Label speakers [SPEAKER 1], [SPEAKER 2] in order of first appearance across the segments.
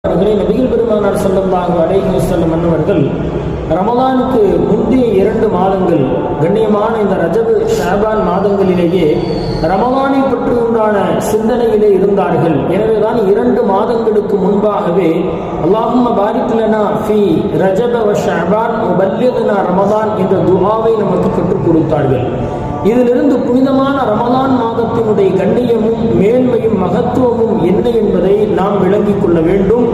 [SPEAKER 1] நபிகள் பெருமானார் ஸல்லல்லாஹு அலைஹி வஸல்லம் அன்னவர்கள் ரமலானுக்கு முந்தைய 2 மாதங்கள் கண்ணியமான இந்த ரஜப் ஷஅபான் மாதங்களிலேயே ரமலானை பற்றி உண்டான சிந்தனையிலே இருந்தார்கள். எனவேதான் 2 மாதங்களுக்கு முன்பாகவே அல்லாஹும்ம பாரிக் லனா ஃபீ ரஜப வ ஷஅபான் வ பல்லிக்னா ரமலான் என்ற துஆவை நமக்கு கற்றுக் கொடுத்தார்கள். இதிலிருந்து புனிதமான ரமலான் மாதத்தினுடைய கண்ணியமும் மேன்மையும் மகத்துவமும் என்ன என்பதை நாம் விளங்கிக் கொள்ள வேண்டும்.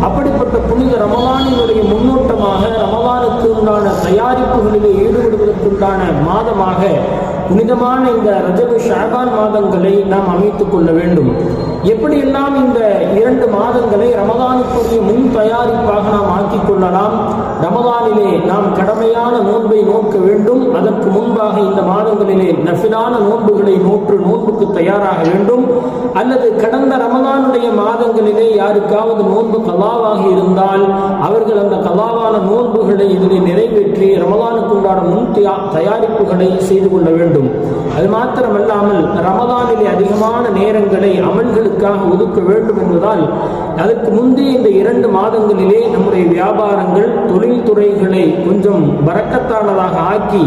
[SPEAKER 1] அப்படிப்பட்ட புனித ரமலானினுடைய முன்னோட்டமாக ரமலானுக்கு உண்டான தயாரிப்புகளிலே ஈடுபடுவதற்குண்டான மாதமாக புனிதமான இந்த ரஜப் ஷஅபான் மாதங்களை நாம் அமைத்துக் கொள்ள வேண்டும். எப்படியெல்லாம் இந்த 2 மாதங்களை ரமலானுக்குரிய முன் தயாரிப்பாக நாம் ஆக்கிக் கொள்ளலாம். ரமலானிலே நாம் கடமையான நோன்பை நோக்க வேண்டும். அதற்கு முன்பாக இந்த மாதங்களிலே நஃபிலான நோன்புகளை நோன்புக்கு தயாராக வேண்டும். அல்லது கடந்த ரமலானுடைய மாதங்களிலே யாருக்காவது நோன்பு கலாவாக இருந்தால் அவர்கள் அந்த கலாவான நோன்புகளை இதிலே நிறைவேற்றி ரமலானுக்கு உண்டான முன் தயாரிப்புகளை செய்து கொள்ள வேண்டும். அது மாத்திரமல்லாமல் ரமலானிலே அதிகமான நேரங்களை அமல்களுக்காக ஒதுக்க வேண்டும் என்பதால் அதற்கு முந்தைய இந்த 2 மாதங்களிலே நம்முடைய வியாபாரங்கள் தொழில்துறைகளை கொஞ்சம் பரக்கத்தானதாக ஆக்கி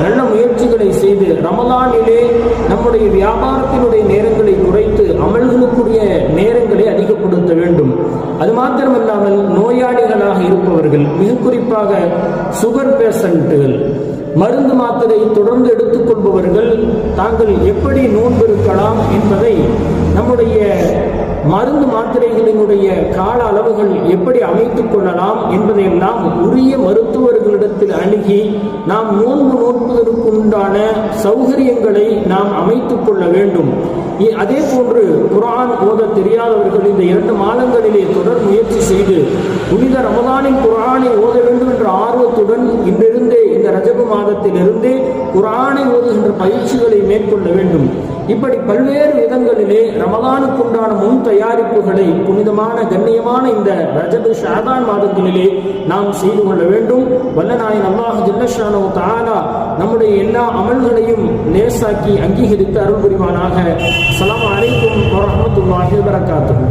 [SPEAKER 1] நல்ல முயற்சிகளை செய்து ரமலானிலே நம்முடைய வியாபாரத்தினுடைய நேரங்களை குறைத்து அமல்களுக்குரிய நேரங்களை அதிகப்படுத்த வேண்டும். அது மாத்திரமல்லாமல் நோயாளிகளாக இருப்பவர்கள், மிக குறிப்பாக சுகர் பேஷண்ட்டுகள், மருந்து மாத்திரை தொடர்ந்து எடுத்துக்கொள்பவர்கள் தாங்கள் எப்படி நோன்பு இருக்கலாம் என்பதை நம்முடைய மருந்து மாத்திரைகளினுடைய கால அளவுகள் எப்படி அமைத்துக் கொள்ளலாம் என்பதையெல்லாம் உரிய மருத்துவர்களிடத்தில் அணுகி நாம் நோன்புவதற்கு உண்டான சௌகரியங்களை நாம் அமைத்துக் கொள்ள வேண்டும். அதே போன்று குர்ஆன் ஓத தெரியாதவர்கள் இந்த 2 மாதங்களிலே தொடர் முயற்சி செய்து புனித ரமலானின் குர்ஆனை ஓத வேண்டும் என்ற ஆர்வத்துடன் இன்றிருந்தே இந்த ரஜபு மாதத்திலிருந்தே குர்ஆனை ஓதுகின்ற பயிற்சிகளை மேற்கொள்ள வேண்டும். இப்படி பல்வேறு விதங்களிலே ரமலானுக்குண்டான முன் தயாரிப்புகளை புனிதமான கண்ணியமான இந்த ரஜப் ஷஅபான் மாதங்களிலே நாம் செய்து கொள்ள வேண்டும். வல்லநாயன் அல்லாஹ் ஜல்ல ஷானஹு தஆலா நம்முடைய எல்லா அமல்களையும் லேசாக்கி அங்கீகரித்து அருள் புரிவானாக. அஸ்ஸலாமு அலைக்கும் வரஹ்மத்துல்லாஹி வபரகாத்துஹு.